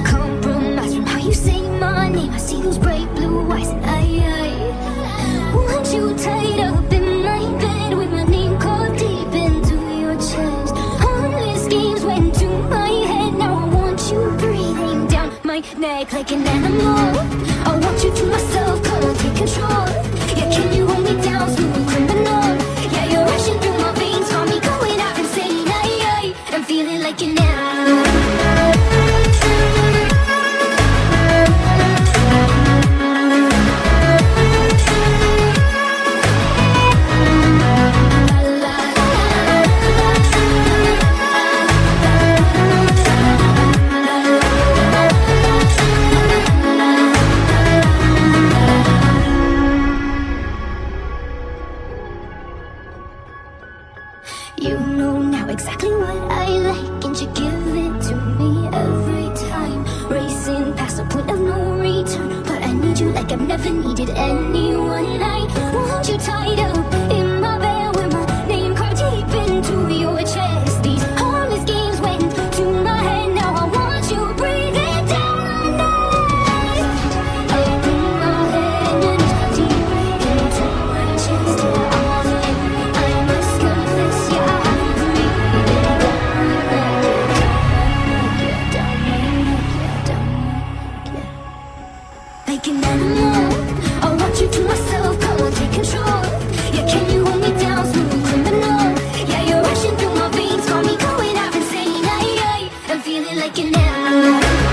Compromise from how you say my name. I see those bright blue eyes and I want you tied up in my bed with my name carved deep into your chest. Harmless games went to my head. Now I want you breathing down my neck like an animal. I want you to myself, come on, take control. Yeah, can you hold me down, smooth criminal? Yeah, you're rushing through my veins, got me going out insane. I'm feeling like an animal. You know now exactly what I like, and you give it to me every time. Racing past the point of no return, but I need you like I've never needed anyone. I want you tied up in my bed with my name carved deep into your chest. These harmless games went to my head. Now I want you breathing down my neck. Up in my head and deep into my chest. I must confess, yeah, like an animal. I want you to myself, come on, take control. Yeah, can you hold me down, smooth criminal? Yeah, you're rushing through my veins, got me going out insane. I'm feeling like an animal.